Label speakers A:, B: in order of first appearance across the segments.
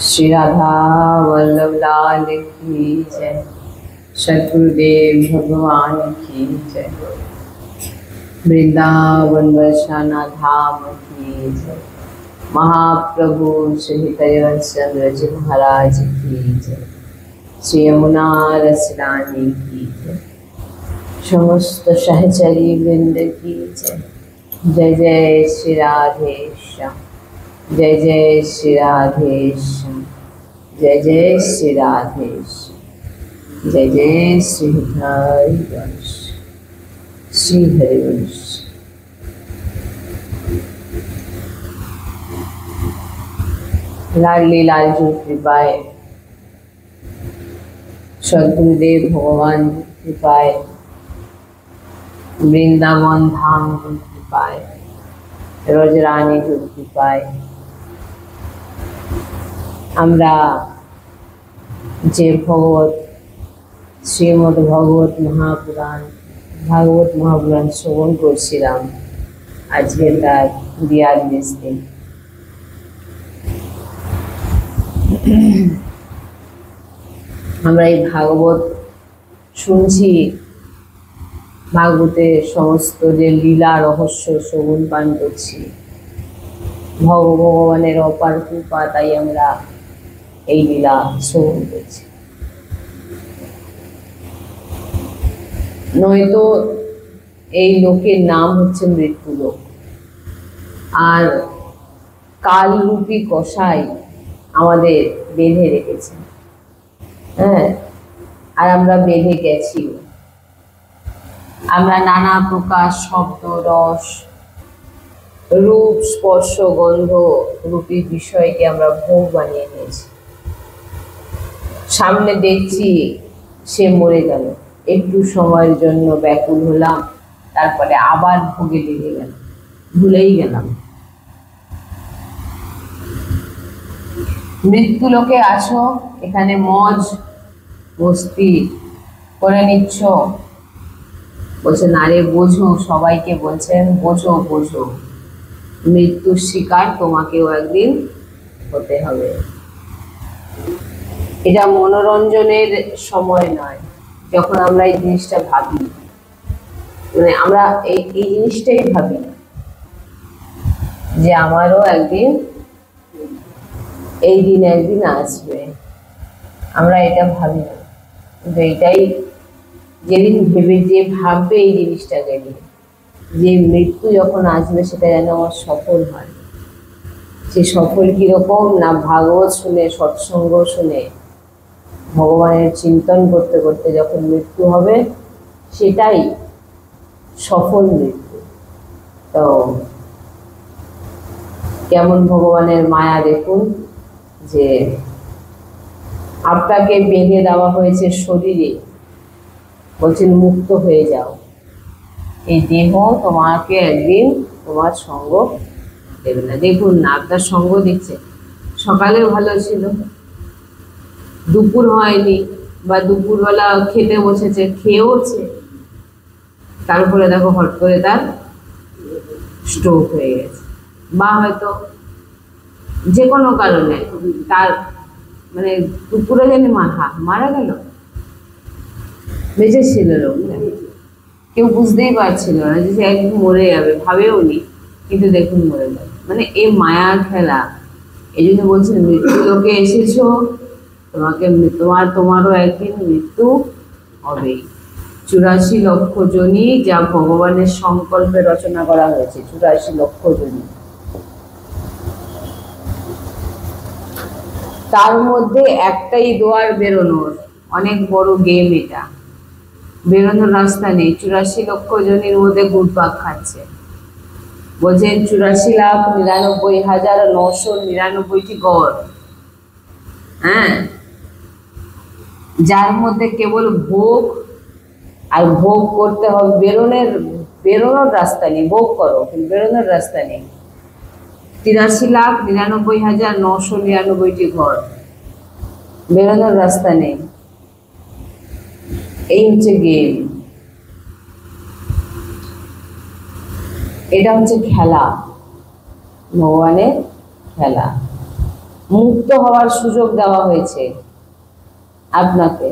A: श्री राधा वल्लभ लाल की जय। सतगुरुदेव भगवान की जय। वृंदावन वर्षाना धाम की जय। महाप्रभु श्री हरिश्चंद्र जी महाराज की जय। श्री यमुना रसरानी की जय। समस्त सहचरी वृंद की जय। जय जय श्री राधे श्याम। जय जय श्री राधे श्याम। जय जय श्री राधे श्याम। जय जय श्री हरिवंश। श्री हरिवंश। लाडली लालजू कृपाए सद्गुरुदेव भगवान कृपाए वृंदावन धाम कृपाए रजरानी कृपाए আমরা যে শ্রীমদ্ ভাগবত মহাপুরাণ শ্রবণ করছিলাম, আজকে তার 42 দিন। আমরা এই ভাগবত শুনছি, ভাগবতের সমস্ত যে লীলা রহস্য শ্রবণ পান করছি। ভগবানের অপার কৃপা, তাই আমরা এই লীলা শ্রবণ করছি। নয়তো এই লোকের নাম হচ্ছে মৃত্যুলোক, আর কালরূপী কষাই আমাদের বেঁধে রেখেছে। হ্যাঁ, আর আমরা বেঁধে গেছি। আমরা নানা প্রকার শব্দ, রস, রূপ, স্পর্শ, গন্ধ রূপী বিষয়কে আমরা ভোগ বানিয়ে নিয়েছি। সামনে দেখছি সে মরে গেল, একটু সময়ের জন্য ব্যাকুল হলাম, তারপরে আবার ভোগে লেগে গেল, ভুলেই গেলাম। মৃত্যু লোকে আছো, এখানে মজ মস্তি করে নিচ্ছ। বলছেন আরে বোঝো, সবাইকে বলছেন বোঝো বোঝো, মৃত্যুর শিকার তোমাকেও একদিন হতে হবে। এটা মনোরঞ্জনের সময় নয়। যখন আমরা এই জিনিসটা ভাবি, মানে আমরা এই জিনিসটাই ভাবি যে আমারও একদিন এই দিন একদিন আসবে, আমরা এটা ভাবি না। কিন্তু এটাই যেদিন ভেবে যে ভাববে এই জিনিসটাকে নিয়ে, যে মৃত্যু যখন আসবে সেটা যেন আমার সফল হয়। সে সফল কিরকম না, ভাগবত শুনে, সৎসঙ্গ শুনে, ভগবানের চিন্তন করতে করতে যখন মৃত্যু হবে, সেটাই সফল মৃত্যু। তো কেমন ভগবানের মায়া দেখুন, যে আপনাকে বেঁধে দেওয়া হয়েছে শরীরে, বলছেন মুক্ত হয়ে যাও। এই দেহ তোমাকে একদিন তোমার সঙ্গ দেবে না। দেখুন না, আপনার সঙ্গ দিচ্ছে। সকালেও ভালো ছিল, দুপুর হয়নি, বা দুপুরবেলা খেতে বসেছে, খেয়েওছে, তারপরে দেখো হট করে তার স্ট্রোক হয়ে গেছে, বা হয়তো যে কোনো কারণে তার মানে দুপুরে যেন মারা গেল। বেঁচে ছিল লোকটা, কেউ বুঝতেই পারছিল না যে সে একদিন মরে যাবে, ভাবেও নি, কিন্তু দেখুন মরে গেল। মানে এই মায়ার খেলা। এই জন্য বলছেন মৃত্যু লোকে এসেছো, তোমাকে তোমারও একদিন মৃত্যু হবেই। 84 লক্ষ জনি যা ভগবানের সংকল্পে রচনা করা হয়েছে, 84 লক্ষ জনি। তার মধ্যে একটাই দোয়ার বেরোনোর, অনেক বড় গেম এটা। বেরোনোর রাস্তা নেই। 84 লক্ষ জনের মধ্যে ঘুরপাক খাচ্ছে। বলছেন 84,99,999টি গড়। হ্যাঁ, যার মধ্যে কেবল ভোগ, আর ভোগ করতে হবে। বেরোনোর রাস্তা নেই, ভোগ করো, কিন্তু বেরোনোর রাস্তা নেই। 83,99,999টি ঘর, বেরোনোর রাস্তা নেই। এই হচ্ছে গেম, এটা হচ্ছে খেলা, ভগবানের খেলা। মুক্ত হওয়ার সুযোগ দেওয়া হয়েছে আপনাকে।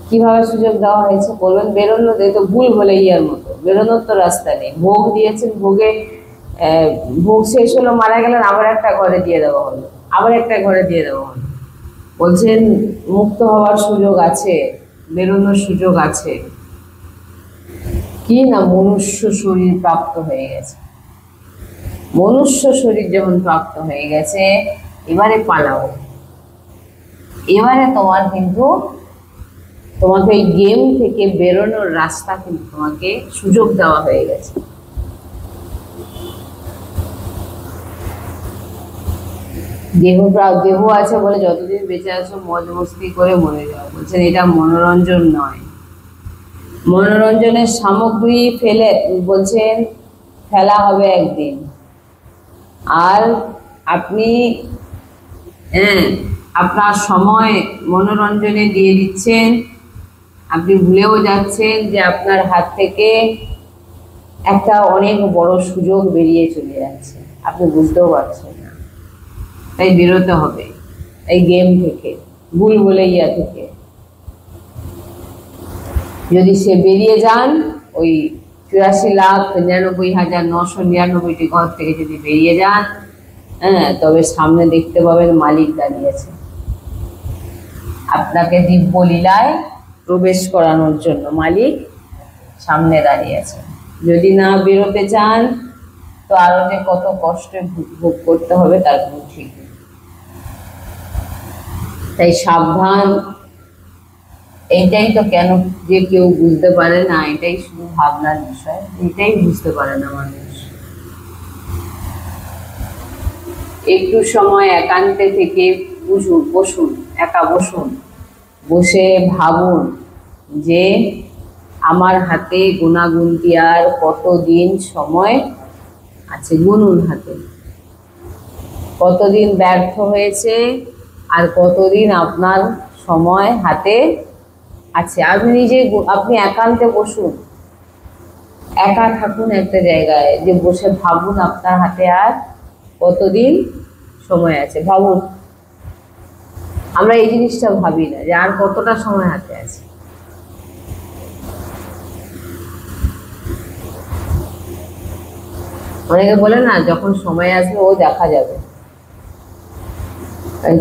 A: কিভাবে সুযোগ দেওয়া হয়েছে বলবেন? বেরোনোর তো ভুল হলে ইয়ার মতো, বেরোনোর তো রাস্তা নেই। ভোগ দিয়েছেন, ভোগে ভোগ শেষ হলো, মারা গেলেন, আবার একটা ঘরে দিয়ে দেওয়া হলো, আবার একটা ঘরে দিয়ে দেওয়া হলো। বলছেন মুক্ত হওয়ার সুযোগ আছে, বেরোনোর সুযোগ আছে। কি না, মনুষ্য শরীর প্রাপ্ত হয়ে গেছে। মনুষ্য শরীর যখন প্রাপ্ত হয়ে গেছে, এবারে পালাও। এবারে তোমার কিন্তু তোমাকে এই গেম থেকে বেরোনোর রাস্তা কিন্তু তোমাকে সুযোগ দেওয়া হয়ে গেছে। দেহ আছে বলে যতদিন বেঁচে আছো মজ মস্তি করে মরে যাও। বলছেন এটা মনোরঞ্জন নয়, মনোরঞ্জনের সামগ্রী ফেলে বলছেন ফেলা হবে একদিন। আর আপনি আপনার সময় মনোরঞ্জনে দিয়ে দিচ্ছেন, আপনি ভুলেও যাচ্ছেন যে আপনার হাত থেকে একটা অনেক বড় সুযোগ বেরিয়ে চলে যাচ্ছে, আপনি বুঝতেও পারছেন না। তাই বেরোতে হবে এই গেম থেকে, ভুল বলে ইয়া থেকে। যদি সে বেরিয়ে যান, ওই 84,99,999টি ঘর থেকে যদি বেরিয়ে যান, তবে সামনে দেখতে পাবেন মালিক দাঁড়িয়েছে আপনাকে দিব্য লীলায় প্রবেশ করানোর জন্য। মালিক সামনে দাঁড়িয়েছে। যদি না বেরোতে চান তো আরো যে কত কষ্টে ভোগ করতে হবে তার কোনো ঠিক নেই। তাই সাবধান। এইটাই তো কেন যে কেউ বুঝতে পারে না, এটাই শুধু ভাবনার বিষয়, এটাই বুঝতে পারে না মানুষ। একটু সময় একান্তে থেকে বসুন, একা বসুন, বসে ভাবুন যে আমার হাতে গুণাগুনতি আর কতদিন সময় আছে। গুনুন হাতে কতদিন ব্যর্থ হয়েছে আর কতদিন আপনার সময় হাতে আছে। আপনি একান্তে বসুন, একা থাকুন একটা জায়গায়, যে বসে ভাবুন আপনার হাতে আর কতদিন সময় আছে। ভাবুন, আমরা এই জিনিসটা ভাবি না যে আর কতটা সময় হাতে আছে। অনেকে বলে না যখন সময় আসবে ও দেখা যাবে,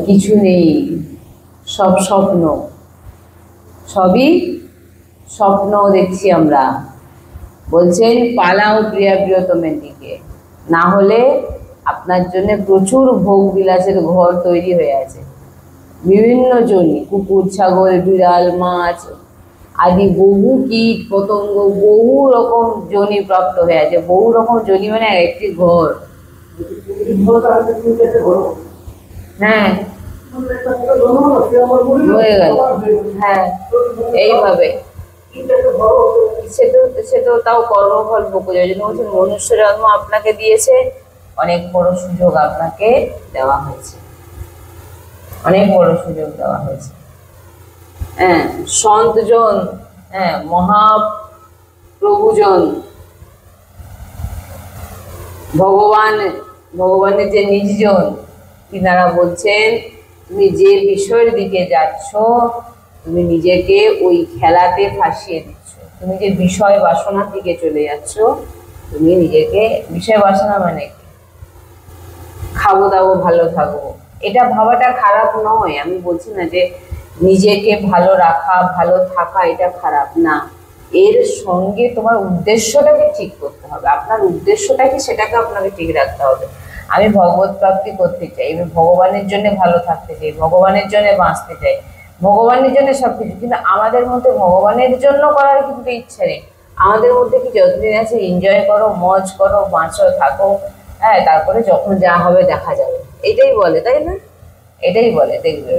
A: কিছু নেই, সব স্বপ্ন, সবই স্বপ্ন দেখছি আমরা। বলছেন পালাও প্রিয়া প্রিয়তমের দিকে, না হলে আপনার জন্য প্রচুর ভোগ বিলাসের ঘর তৈরি হয়ে আছে। বিভিন্ন জনি, কুকুর, ছাগল, বিড়াল, মাছ আদি বহু কীট পতঙ্গ, বহু রকম জনি প্রাপ্ত হয়ে আছে। বহু রকম জনি মানে একটি ঘর। হ্যাঁ হয়ে গেল, হ্যাঁ এইভাবে সে তো তাও কর্মফল ভোগ করে। মনুষ্য জন্ম আপনাকে দিয়েছে, অনেক বড় সুযোগ আপনাকে দেওয়া হয়েছে, অনেক বড় সুযোগ দেওয়া হয়েছে। সন্তজন, মহাপ্রভুজন, ভগবানের যে নিজজন, তিনারা বলছেন তুমি যে বিষয়ের দিকে যাচ্ছ তুমি নিজেকে ওই খেলাতে ফাঁসিয়ে দিচ্ছ। তুমি যে বিষয় বাসনার দিকে চলে যাচ্ছ, তুমি নিজেকে, বিষয় বাসনা মানে খাবো দাবো ভালো থাকবো, এটা ভাবাটা খারাপ নয়। আমি বলছি না যে নিজেকে ভালো রাখা, ভালো থাকা এটা খারাপ না। এর সঙ্গে তোমার উদ্দেশ্যটাকে ঠিক করতে হবে। আপনার উদ্দেশ্যটা কি সেটাকে আপনাকে ঠিক রাখতে হবে। আমি ভগবত প্রাপ্তি করতে চাই, আমি ভগবানের জন্য ভালো থাকতে চাই, ভগবানের জন্য বাঁচতে চাই, ভগবানের জন্য সবকিছু। কিন্তু আমাদের মধ্যে ভগবানের জন্য করার কিন্তু ইচ্ছে নেই। আমাদের মধ্যে কি যতদিন আছে এনজয় করো, মজ করো, বাঁচো, থাকো, তারপরে যখন যা হবে দেখা যাবে, এটাই বলে, তাই না? এটাই বলে, দেখবে।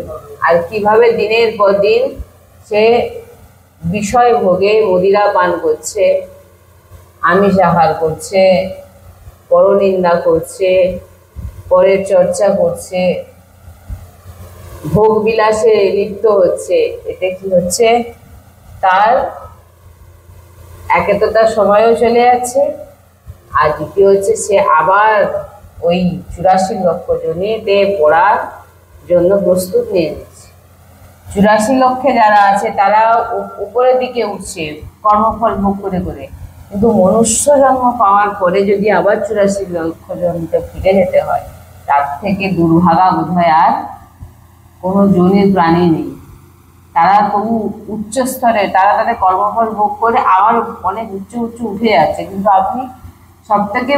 A: আর কিভাবে দিনের পর দিন সে বিষয় ভোগে মদিরা পান করছে, আমিষ আহার করছে, পরনিন্দা করছে, পরের চর্চা করছে, ভোগ বিলাসে লিপ্ত হচ্ছে। এতে কি হচ্ছে, তার একে তো তার সময়ও চলে যাচ্ছে, আর দ্বিতীয় হচ্ছে সে আবার ওই 84 লক্ষ জনেতে পড়ার জন্য প্রস্তুত নিয়ে নিচ্ছে। 84 লক্ষে যারা আছে তারা উপরের দিকে উঠছে কর্মফল ভোগ করে করে, কিন্তু মনুষ্য জন্ম পাওয়ার পরে যদি আবার 84 লক্ষ জনকে ফিরে যেতে হয়, তার থেকে দুর্ভাগা বোধহয় আর কোনো জনের প্রাণী নেই। তারা তবু উচ্চ স্তরে তারা তাদের কর্মফল ভোগ করে আবার অনেক উঁচু উঠে যাচ্ছে, কিন্তু আপনি সব থেকে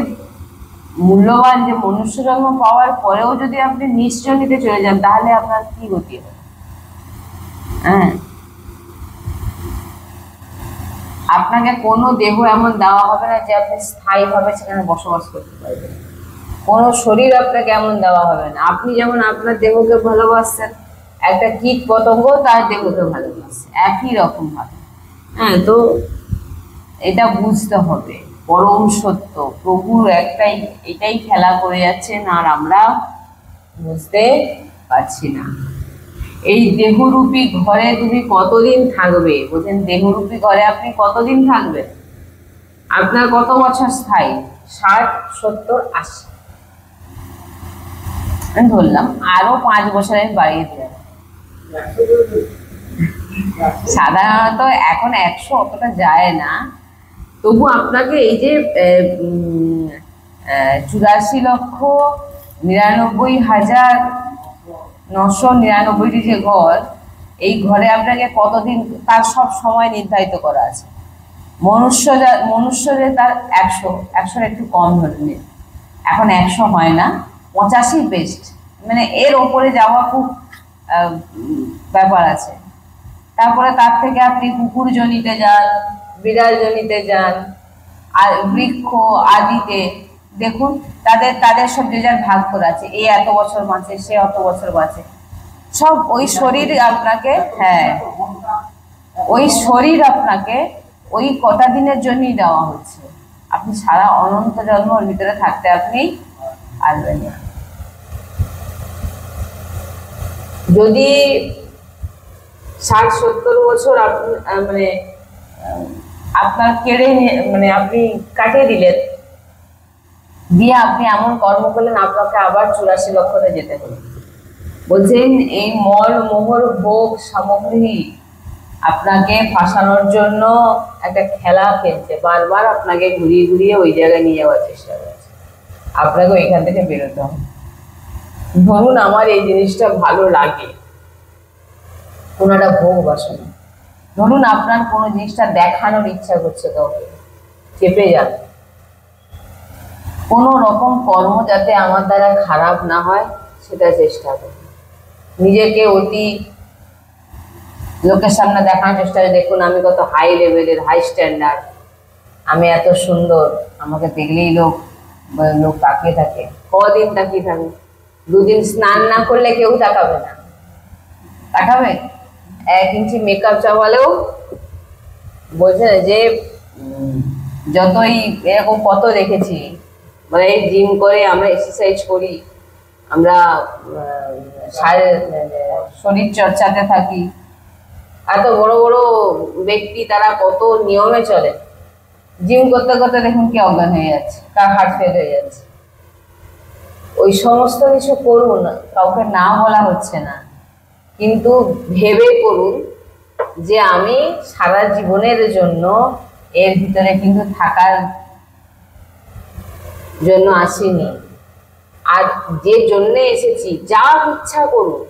A: মূল্যবান যে মনুষ্য জন্ম পাওয়ার পরেও যদি আপনি নিশ্চয়নিতে চলে যান, তাহলে আপনার কি গতি হবে? হ্যাঁ, আপনাকে কোনো দেহ এমন দেওয়া হবে না যে আপনি স্থায়ীভাবে সেখানে বসবাস করতে পারবেন। কোনো শরীর আপনাকে এমন দেওয়া হবে না। আপনি যেমন আপনার দেহকে ভালোবাসছেন, একটা কীট পতঙ্গ তার দেহকে ভালোবাসে একই রকম ভাবে। হ্যাঁ, তো এটা বুঝতে হবে পরম সত্য প্রভুর এটাই খেলা করে যাচ্ছেন, আর আমরা বুঝতে পারছি না। এই দেহরূপী ঘরে তুমি কতদিন থাকবে? বলছেন দেহরূপী ঘরে আপনি কতদিন থাকবেন? আপনার কত বছর স্থায়ী? 60, 70, 80। আমি ধরলাম আরো 5 বছর আমি বাড়িয়ে দিলাম। সাধারণত এখন 100 অতটা যায় না, তবু আপনাকে এই যে 84,99,999টি যে ঘর, এই ঘরে আপনাকে কতদিন, তার সব সময় নির্ধারিত করা আছে। মনুষ্য যে তার 100 একটু কম ধরে নিন, এখন 100 হয় না, 85 বেস্ট, মানে এর ওপরে যাওয়া খুব ব্যাপার আছে। তারপরে তার থেকে আপনি কুকুর জনিতে যান, বিড়াল জনিতে যান, আর বৃক্ষ আদিতে দেখুন তাদের সব যে যার ভাগ করে আছে, এ এত বছর বাঁচে, সে অত বছর বাঁচে, সব ওই শরীর আপনাকে, হ্যাঁ ওই শরীর আপনাকে ওই কটা দিনের জন্যই দেওয়া হচ্ছে। আপনি সারা অনন্ত জন্মের ভিতরে থাকতে আপনি পারবেন না। যদি 60-70 বছর মানে আপনার কেড়ে মানে আপনি কাটিয়ে দিলেন, দিয়ে আপনি এমন কর্ম করলেন আপনাকে আবার 84 লক্ষতে যেতে হলো। বলছেন এই মল মোহর ভোগ সামগ্রী আপনাকে ফাঁসানোর জন্য একটা খেলা খেলছে, বারবার আপনাকে ঘুরিয়ে ঘুরিয়ে ওই জায়গায় নিয়ে যাওয়ার চেষ্টা করছে। আপনাকে ওইখান থেকে বেরোতে হবে। ধরুন আমার এই জিনিসটা ভালো লাগে, কোনো একটা ভোগ বাসনা, ধরুন আপনার কোনো জিনিসটা দেখানোর ইচ্ছা করছে কাউকে, চেপে যান। কোনো রকম কর্ম যাতে আমার দ্বারা খারাপ না হয় সেটা চেষ্টা করুন। নিজেকে অতি লোকের সামনে দেখানোর চেষ্টা করে, দেখুন আমি কত হাই লেভেলের, হাই স্ট্যান্ডার্ড, আমি এত সুন্দর, আমাকে দেখলেই লোক তাকিয়ে থাকে। কদিন তাকিয়ে থাকবে? 2 দিন স্নান না করলে কেউ তাকাবে না। তাকাবে? 1 ইঞ্চি মেকআপ চাপালেও বলছে যে যতই এরকম কত দেখেছি, মানে জিম করে আমরা এক্সারসাইজ করি, আমরা শরীর চর্চাতে থাকি, এত বড় বড় ব্যক্তি তারা কত নিয়মে চলে, জিম করতে করতে দেখুন কি অজ্ঞান হয়ে যাচ্ছে, কার হার্ট ফেল হয়ে যাচ্ছে। ওই সমস্ত কিছু করুন, কাউকে না বলা হচ্ছে না, কিন্তু ভেবে করুন যে আমি সারা জীবনের জন্য এর ভিতরে কিন্তু থাকার জন্য আসিনি, আর যে জন্য এসেছি যা ইচ্ছা করুন,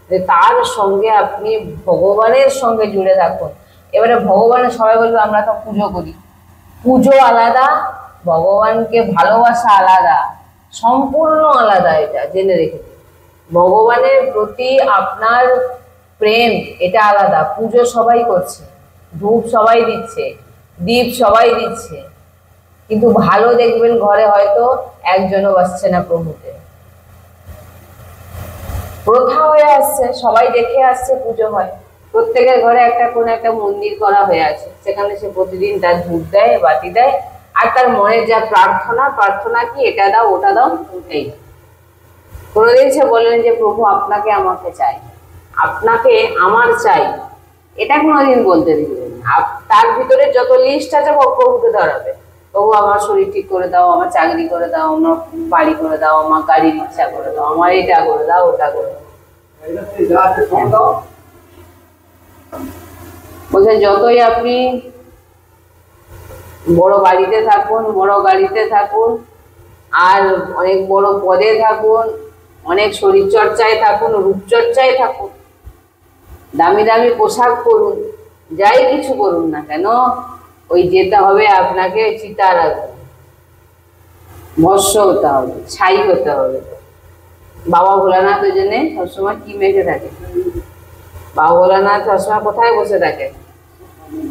A: যে তার সঙ্গে আপনি ভগবানের সঙ্গে জুড়ে থাকুন। এবারে ভগবানের সবাই বলবে আমরা তো পুজো করি, পুজো আলাদা, ভগবানকে ভালোবাসা আলাদা, সম্পূর্ণ আলাদা। এটা জেনে রেখে দিন, ভগবানের প্রতি আপনার প্রেম এটা আলাদা। পুজো সবাই করছে, ধূপ সবাই দিচ্ছে, দীপ সবাই দিচ্ছে, কিন্তু ভালো দেখবেন ঘরে হয়তো একজনও বাসছে না প্রভুতে। প্রথা হয়ে আসছে, সবাই দেখে আসছে পুজো হয়, প্রত্যেকের ঘরে একটা কোনো একটা মন্দির করা হয়ে আছে, সেখানে সে প্রতিদিন তার ধূপ দেয়, বাতি দেয়, আর তার মনের যা প্রার্থনা কি এটা দাও ওটা দাও, এই কোনোদিন সে বলেন যে প্রভু আপনাকে আমাকে চাই, আপনাকে আমার চাই, এটা কোনোদিন বলতে দিবেন না। তার ভিতরে যত লিস্ট আছে প্রভুকে ধরাবে, প্রভু আমার শরীর ঠিক করে দাও, আমার চাকরি করে দাও, আমার বাড়ি করে দাও, আমার গাড়ির ইচ্ছা করে দাও, আমার এটা করে দাও, ওটা করে দাও। বলছেন যতই আপনি বড় বাড়িতে থাকুন, বড় গাড়িতে থাকুন, আর অনেক বড় পদে থাকুন, অনেক শরীর চর্চায় থাকুন, রূপচর্চায় থাকুন, দামি দামি পোশাক পরুন, যাই কিছু করুন না কেন, ওই যেতে হবে আপনাকে চিতার আগুনে, ভস্ম হতে হবে, ছাই হতে হবে। বাবা ভোলানাথ ওই জন্যে সবসময় কি মেখে থাকে? বাবা ভোলানাথ সবসময় কোথায় বসে থাকে?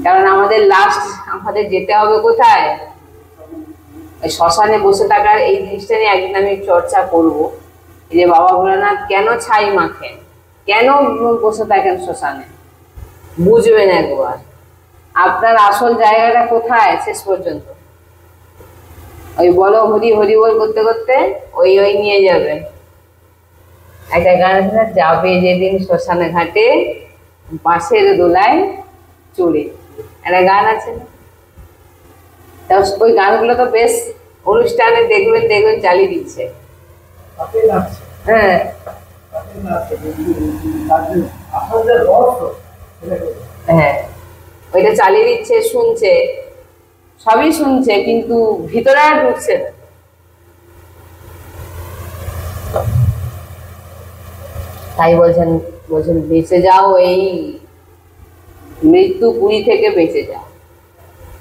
A: কারণ আমাদের লাস্ট আমাদের যেতে হবে কোথায়? শ্মশানে বসে থাকার এই জিনিসটা নিয়ে একদিন আমি চর্চা করবো, যে বাবা ভোলানাথ কেন ছাই মাখেন, কেন বসে থাকেন শ্মশানে, বুঝবেন একবার। আপনার আসল জায়গাটা কোথায় শেষ পর্যন্ত? ওই বলো হরি হরি বল করতে করতে ওই ওই নিয়ে যাবেন। একটা গান আছে, যাবে যেদিন শ্মশানে ঘাটে বাঁশের দোলায় চড়ে, একটা গান আছে না? ওই গানগুলো তো বেশ অনুষ্ঠানে দেখবেন দেখবেন চালিয়ে দিচ্ছে। হ্যাঁ, হ্যাঁ, ওইটা চালিয়ে দিচ্ছে, শুনছে, সবই শুনছে, কিন্তু ভিতরে আর ঢুকছে না। তাই বলছেন বেঁচে যাও, এই মৃত্যু পুরী থেকে বেঁচে যাও।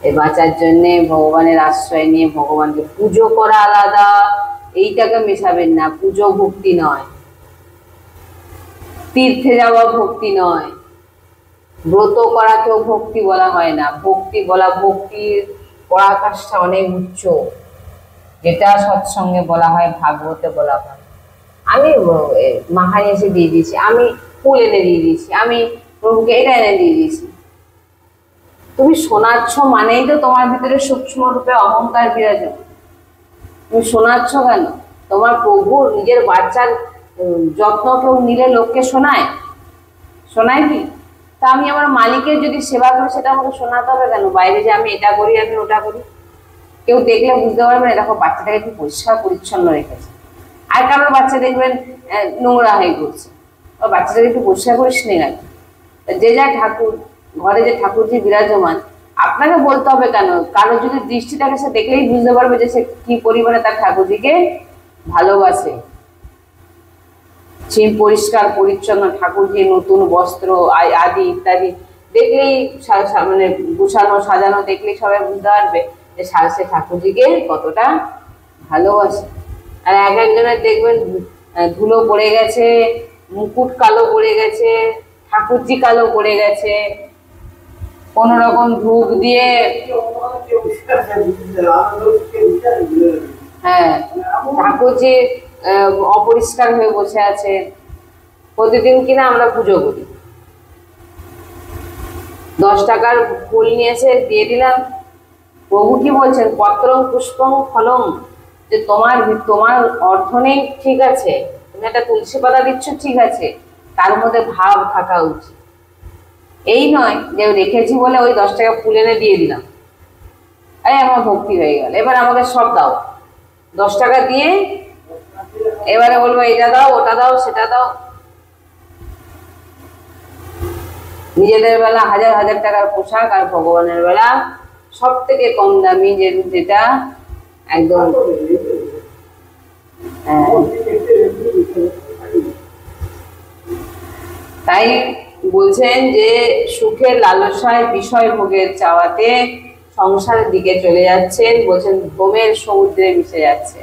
A: এই বাঁচার জন্যে ভগবানের আশ্রয় নিয়ে ভগবানকে পুজো করা আলাদা, এইটাকে মেশাবেন না। পুজো ভক্তি নয়, তীর্থে যাওয়া ভক্তি নয়, ব্রত করাকেও ভক্তি বলা হয় না। ভক্তির পরাকাষ্ঠা অনেক উচ্চ, যেটা সৎসঙ্গে বলা হয়, ভাগবতে বলা হয়। আমি মাখানি এসে দিয়ে দিয়েছি, আমি ফুল এনে দিয়ে দিয়েছি, আমি প্রভুকে এটা এনে দিয়ে দিয়েছি। তুমি শোনাচ্ছ মানেই তো তোমার ভিতরে সূক্ষ্ম রূপে অহংকার বিরাজমান। তুমি শোনাচ্ছ কেন? তোমার প্রভু নিজের বাচ্চার যত্ন কেউ নিলে লোককে শোনায়? শোনায় কি? তা আমি আমার মালিকের যদি সেবা করি, সেটা আমাকে শোনাতে হবে কেন? বাইরে যে আমি এটা করি, আমি ওটা করি, কেউ দেখলে বুঝতে পারবে না দেখো বাচ্চাটাকে একটু পরিষ্কার পরিচ্ছন্ন রেখেছে। আর কারোর বাচ্চা দেখবেন নোংরা হয়ে ঘুরছে, ওর বাচ্চাটাকে একটু পরিষ্কার করিস নি না। যে যা ঠাকুর, ঘরে যে ঠাকুরজি বিরাজমান, আপনাকে বলতে হবে কেন? কারো যদি দৃষ্টি থাকে, সে দেখলেই বুঝতে পারবে যে সে কি পরিমাণে তার ঠাকুরজিকে ভালোবাসে। সেই পরিষ্কার পরিচ্ছন্ন ঠাকুরজি, নতুন বস্ত্র আদি ইত্যাদি দেখলেই, মানে গুছানো সাজানো দেখলেই সবাই বুঝতে পারবে যে সে ঠাকুরজিকে কতটা ভালোবাসে। আর এক একজনের দেখবেন ধুলো পড়ে গেছে, মুকুট কালো পড়ে গেছে, ঠাকুরজি কালো পড়ে গেছে, কোন রকম ধূপ দিয়ে, হ্যাঁ, ঠাকুরজি অপরিষ্কার হয়ে বসে আছে। প্রতিদিন কিনা আমরা পুজো করি, 10 টাকার ফুল নিয়েছে দিয়ে দিলাম। প্রভু কি বলছেন? পত্রং পুষ্পং ফলং, যে তোমার অর্থ নেই, ঠিক আছে, তুমি একটা তুলসী পাতা দিচ্ছ, ঠিক আছে, তার মধ্যে ভাব থাকা উচিত। এই নয় যে রেখেছি বলে ওই 10 টাকা ফুল এনে দিয়ে দিলাম, এই আমার ভক্তি হয়ে গেল, এবার আমাকে সব দাও। 10 টাকা দিয়ে এবারে বলবো এটা দাও, ওটা দাও, সেটা দাও। নিজেদের বেলা হাজার হাজার টাকার পোশাক, আর ভগবানের বেলা সব থেকে কম দামি, যেটা একদম তাই বলছেন যে সুখের লালসায়, বিষয় ভোগের চাওয়াতে সংসারের দিকে চলে যাচ্ছেন। বলছেন ভ্রমের সমুদ্রে মিশে যাচ্ছে,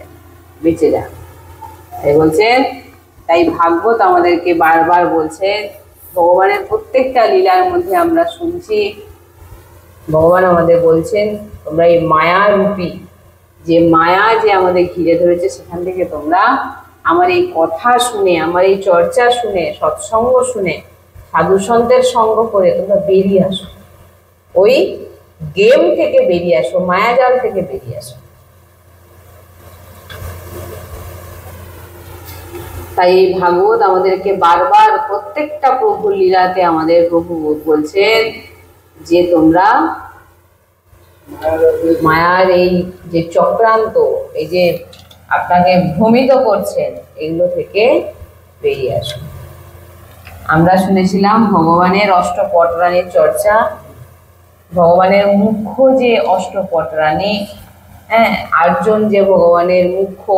A: বেঁচে যান। তাই বলছেন, তাই ভাগবত আমাদেরকে বারবার বলছেন, ভগবানের প্রত্যেকটা লীলার মধ্যে আমরা শুনছি ভগবান আমাদের বলছেন, তোমরা এই মায়া রূপী যে মায়া যে আমাদের ঘিরে ধরেছে, সেখান থেকে তোমরা আমার এই কথা শুনে, আমার এই চর্চা শুনে, সৎসঙ্গ শুনে, সাধু সন্তের সঙ্গ করে তোমরা বেরিয়ে আসো, ওই গেম থেকে বেরিয়ে আসো, মায়াজাল থেকে বেরিয়ে আসো। তাই এই ভাগবত আমাদেরকে বারবার প্রত্যেকটা প্রভুর লীলাতে আমাদের প্রভু বলছেন যে তোমরা মায়ার এই যে চক্রান্ত, এই যে আপনাকে ভ্রমিত করছেন, এগুলো থেকে বেরিয়ে আসুন। আমরা শুনেছিলাম ভগবানের অষ্টপটরানীর চর্চা। ভগবানের মুখ্য যে অষ্টপটরানী, হ্যাঁ, আটজন যে ভগবানের মুখ্য,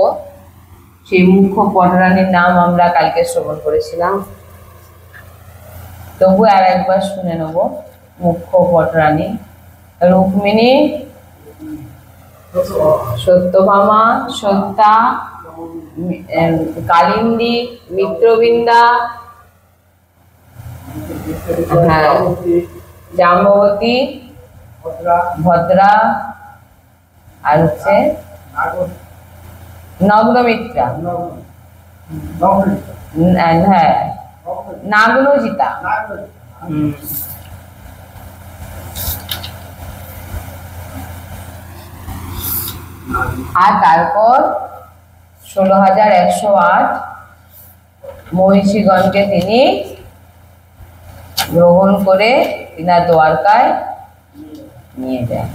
A: সেই মুখ্য পটরানীর নাম আমরা কালকে শ্রবণ করেছিলাম। তবু আর একবার শুনে নেব। মুখ্য পটরানী রুক্মিণী, সত্যভামা, সত্যা, কালিন্দী, মিত্রবৃন্দা, হ্যাঁ, জাম্ববতী, ভদ্রা, আর হচ্ছে নগ্নমিত্রা, হ্যাঁ, নাগ্নজিতা। আর তারপর 16,108 মহিষীগণকে তিনি গ্রহণ করে তিনার দ্বারকায় নিয়ে যান।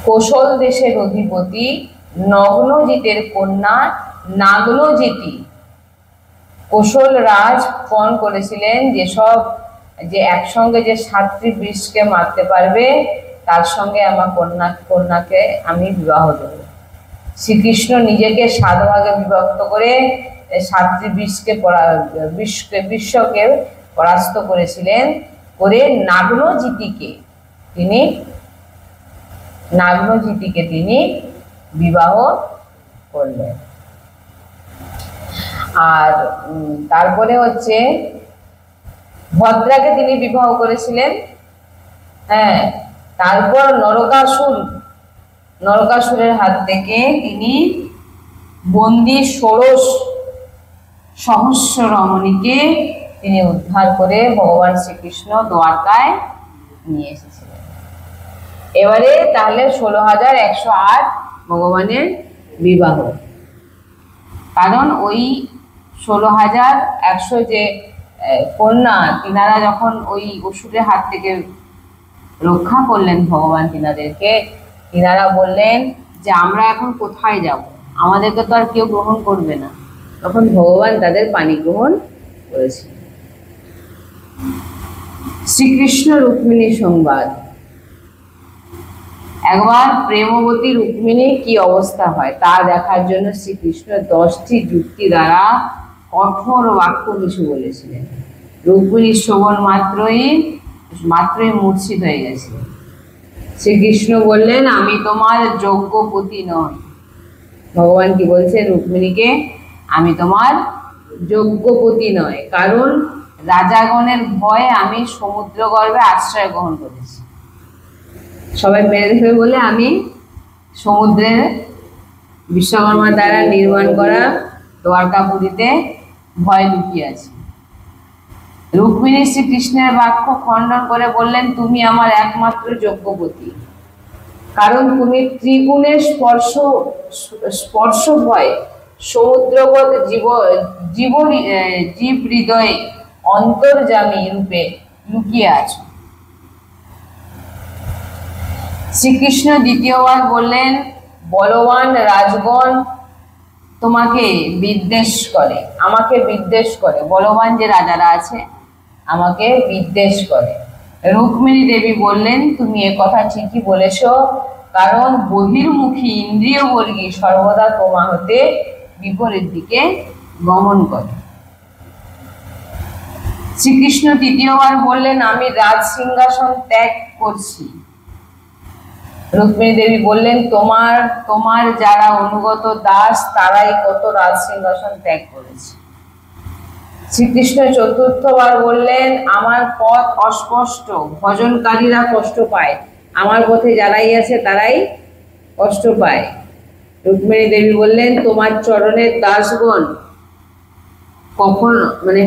A: কোশল দেশের অধিপতি নগ্নজিতের কন্যা নাগ্নজিতি, কোশল রাজ পণ করেছিলেন যেসব যে একসঙ্গে যে 7টি বৃষকে মারতে পারবে তার সঙ্গে আমার কন্যাকে আমি বিবাহ দেব। শ্রীকৃষ্ণ নিজেকে 7 ভাগে বিভক্ত করে 7টি বিশ্বকে পরাস্ত করেছিলেন, করে নাগ্নজিতিকে তিনি বিবাহ করলেন। আর তারপরে হচ্ছে ভদ্রাকে তিনি বিবাহ করেছিলেন। হ্যাঁ, তারপর নরকাসুরের হাত থেকে তিনি বন্দী 16 সহস্র রমণীকে তিনি উদ্ধার করে ভগবান শ্রীকৃষ্ণ দ্বারকায় নিয়ে এসেছিলেন। এবারে তাহলে 16,108 ভগবানের বিবাহ। কারণ ওই 16,100 যে কন্যা, তিনারা যখন ওই অসুরের হাত থেকে রক্ষা করলেন ভগবান তিনাদেরকে, তিনারা বললেন যে আমরা এখন কোথায় যাব, আমাদেরকে তো আর কেউ গ্রহণ করবে না। তখন ভগবান তাদের পানি গ্রহণ করেছিলেন। শ্রীকৃষ্ণ রুক্মিণী সংবাদ। একবার প্রেমবতী রুক্মিণীর কি অবস্থা হয় তা দেখার জন্য শ্রীকৃষ্ণ 10টি যুক্তি দ্বারা কঠোর বাক্য কিছু বলেছিলেন। রুক্মিণীর শ্রবণ মাত্রই মূর্ছিত হয়ে গেছে। শ্রীকৃষ্ণ বললেন, আমি তোমার যোগ্যপতি নই। ভগবান কি বলছেন রুক্মিণীকে? আমি তোমার যোগ্যপতি নয়, কারণ রাজাগণের ভয়ে আমি সমুদ্র গর্ভে আশ্রয় গ্রহণ করেছি। সবাই মেরে দেবে বলে আমি সমুদ্রের বিশ্বকর্মা দ্বারা নির্মাণ করা দ্বারকাপুরীতে ভয় লুকিয়ে আছি। রুক্মিণী শ্রীকৃষ্ণের বাক্য খণ্ডন করে বললেন, তুমি আমার একমাত্র যোগ্যপতি, কারণ তুমি ত্রিগুণের স্পর্শ ভয়ে সমুদ্রগত জীব হৃদয়ে অন্তর্যামী রূপে লুকিয়ে আছো। শ্রীকৃষ্ণ দ্বিতীয়বার বললেন, বলবান রাজগণ তোমাকে আমাকে বিদ্বেষ করে, বলবান যে রাজারা আছে আমাকে বিদ্বেষ করে। রুক্মিণী দেবী বললেন, তুমি এ কথা ঠিকই বলেছ, কারণ বহির্মুখী ইন্দ্রিয় বর্গী সর্বদা তোমা হতে বিপরীত দিকে গমন করে। শ্রীকৃষ্ণ তৃতীয়বার বললেন, আমি রাজ সিংহাসন ত্যাগ করছি। রুক্মিণী দেবী বললেন, তোমার যারা অনুগত দাস তারাই কত রাজ সিংহাসন ত্যাগ করেছে। শ্রীকৃষ্ণ চতুর্থবার বললেন, আমার পথ অস্পষ্ট, ভজনকারীরা কষ্ট পায়, আমার পথে যারাই আছে তারাই কষ্ট পায়। রুক্মিণী দেবী বললেন তোমার চরণের দাসগণ কখন মানে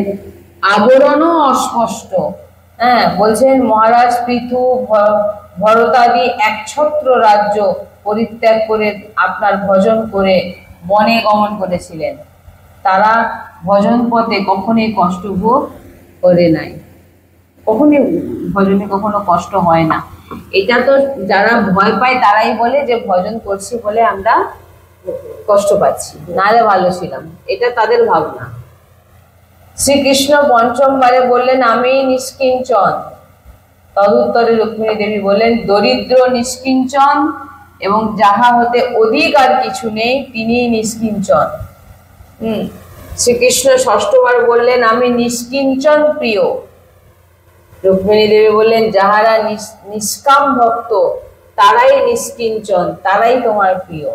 A: আবরণও অস্পষ্ট। হ্যাঁ, বলছেন মহারাজ পৃথু ভরতাদি একছত্র রাজ্য পরিত্যাগ করে আপনার ভজন করে বনে গমন করেছিলেন। তারা ভজন পথে কখনোই কষ্ট ভোগ করে নাই, কখনোই ভজনে কখনো কষ্ট হয় না। এটা তো যারা ভয় পায় তারাই বলে যে ভজন করছি বলে আমরা কষ্ট পাচ্ছি, নাহলে ভালো ছিলাম, এটা তাদের ভাবনা। শ্রীকৃষ্ণ পঞ্চমবারে বললেন আমি নিষ্কিঞ্চন। তদুত্তরে রুক্মিণী দেবী বললেন দরিদ্র নিষ্কিঞ্চন এবং যাহা হতে অধিক আর কিছু নেই তিনি নিষ্কিঞ্চন। শ্রীকৃষ্ণ ষষ্ঠবার বললেন আমি নিষ্কিঞ্চন প্রিয়। রুক্মিণী দেবী বললেন যাহারা নিষ্কাম ভক্ত তারাই নিষ্কিঞ্চন, তারাই তোমার প্রিয়।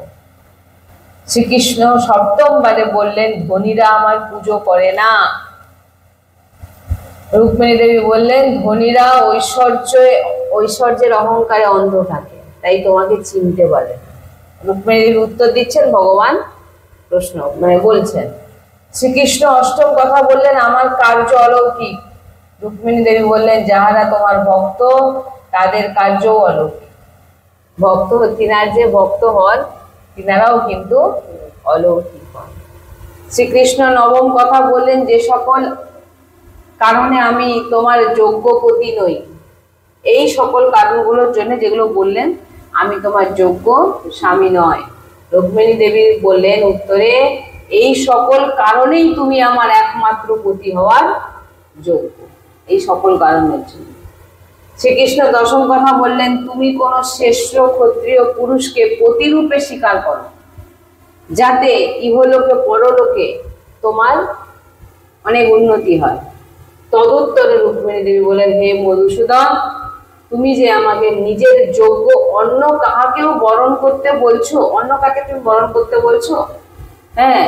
A: শ্রীকৃষ্ণ সপ্তমবারে বললেন ধনীরা আমার পুজো করে না। রুক্মিণী দেবী বললেন ধনীরা ঐশ্বর্যের অহংকারে অন্ধ থাকে, তাই তোমাকে চিনতে পারে। রুক্মিণী দেবী উত্তর দিচ্ছেন, ভগবান প্রশ্ন বলছেন। শ্রীকৃষ্ণ অষ্টম কথা বললেন আমার কার্য অলৌকিক। রুক্মিণী দেবী বললেন যাহারা তোমার ভক্ত তাদের কার্যও অলৌকিক। ভক্ত তিনার যে ভক্ত হন তিনারাও কিন্তু অলৌকিক হন। শ্রীকৃষ্ণ নবম কথা বললেন যে সকল কারণে আমি তোমার যোগ্যপতি নই, এই সকল কারণগুলোর জন্য যেগুলো বললেন আমি তোমার যোগ্য স্বামী নয়। রুক্মিণী দেবী বললেন উত্তরে এই সকল কারণেই তুমি আমার একমাত্র পতি হওয়ার যোগ্য, এই সকল কারণের জন্য। শ্রীকৃষ্ণ দশম কথা বললেন তুমি কোন শ্রেষ্ঠ ক্ষত্রিয় পুরুষকে পতিরূপে স্বীকার করো যাতে ইহলোকে পরলোকে তোমার অনেক উন্নতি হয়। তদুত্তরে রুক্মিণী দেবী বলেন হে মধুসূদন তুমি যে আমাকে নিজের যোগ্য অন্য কাহাকেও বরণ করতে বলছো, অন্য কাকে তুমি বরণ করতে বলছো? হ্যাঁ,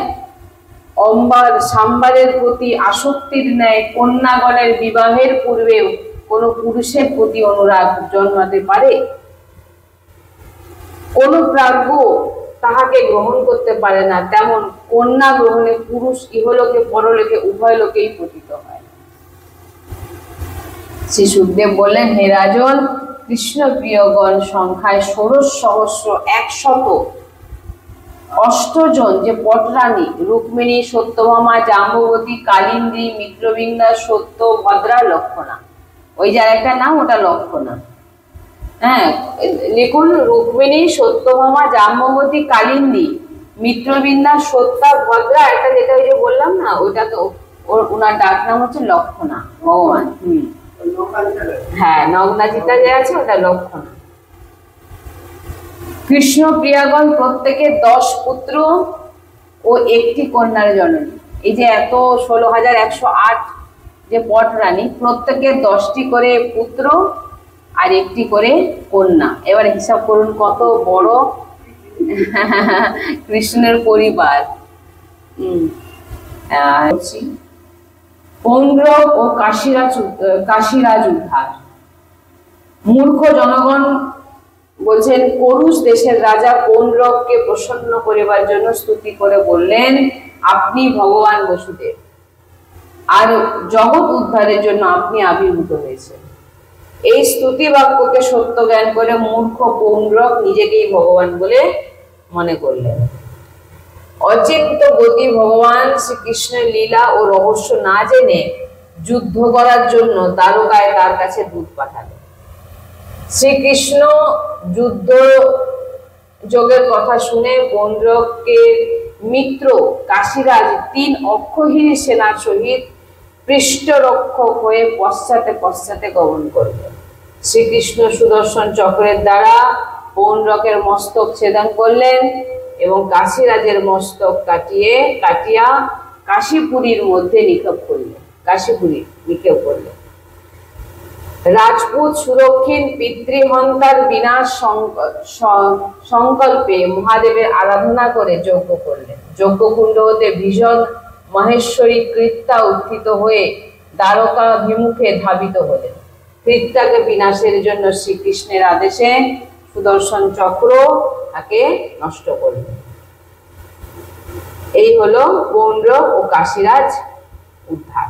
A: সাম্বারের প্রতি আসক্তির ন্যায় কন্যাগণের বিবাহের পূর্বেও কোন পুরুষের প্রতি অনুরাগ জন্মাতে পারে? কোন প্রাজ্ঞ তাহাকে গ্রহণ করতে পারে না, তেমন কন্যা গ্রহণে পুরুষ ইহলোকে পরলোকে উভয় লোকেই পতিত হয়। শ্রী সুখদেব বললেন হে রাজন কৃষ্ণ প্রিয়গণ সংখ্যায় ১৬,১০০ জন যে পটরানী রুক্মিণী, সত্যভামা, জাম্ববতী, কালিন্দী, মিত্রবিন্দা, সত্য, ভদ্রা, লক্ষণা, ওই যার একটা নাম ওটা লক্ষণা। হ্যাঁ, লিখুন রুক্মিণী, সত্যভামা, জাম্ববতী, কালিন্দী, মিত্রবিন্দা, সত্যা, ভদ্রা, এটা যেটা ওই যে বললাম না ওইটা তো ওনার ডাক নাম হচ্ছে লক্ষণা ভগবান। হ্যাঁ, নগ্নাজিতা যে আছে ওটা লক্ষণা। কৃষ্ণ প্রিয়াগণ প্রত্যেকে 10 পুত্র ও 1টি কন্যার জননী। এই যে এত 16,108 যে পটরানী প্রত্যেকে 10টি করে পুত্র আর 1টি করে কন্যা। এবার হিসাব করুন কত বড় কৃষ্ণের পরিবার। পৌণ্ড্রক ও কাশীরাজ উদ্ধার। মূর্খ জনগণ বলছেন করুষ দেশের রাজা পৌণ্ড্রককে প্রসন্ন করিবার জন্য স্তুতি করে বললেন আপনি ভগবান বসুদেব আর জগৎ উদ্ধারের জন্য আপনি আবির্ভূত হয়েছেন। এই স্তুতি বাক্যকে সত্য জ্ঞান করে মূর্খ পৌণ্ড্রক নিজেকেই ভগবান বলে মনে করলেন। অচিন্ত গতি ভগবান শ্রীকৃষ্ণের লীলা ও রহস্য না জেনে যুদ্ধ করার জন্য দ্বারকায় তার কাছে দূত পাঠালেন। শ্রীকৃষ্ণ যুদ্ধ যোগের কথা শুনে পৌণ্ড্রকে মিত্র কাশীরাজ 3 অক্ষৌহিণী সেনার সহিত পৃষ্ঠরক্ষক হয়ে পশ্চাতে পশ্চাতে গমন করলেন। শ্রীকৃষ্ণ সুদর্শন চক্রের দ্বারা পৌণ্ড্রকের মস্তক ছেদন করলেন এবং কাশীরাজের মস্তক কাটিয়া কাশীপুরীর মধ্যে নিক্ষেপ করলেন। রাজপুত সুরক্ষিণ পিতৃহন্তার বিনাশ সংকল্পে মহাদেবের আরাধনা করে যজ্ঞ করলেন। যজ্ঞকুণ্ড হতে ভীষণ মহেশ্বরী কৃত্যা উত্থিত হয়ে দ্বারকাভিমুখে ধাবিত হলেন। কৃত্যাকে বিনাশের জন্য শ্রীকৃষ্ণের আদেশে সুদর্শন চক্র তাকে নষ্ট করলেন। এই হলো পৌন্ড্র ও কাশিরাজ উদ্ধার।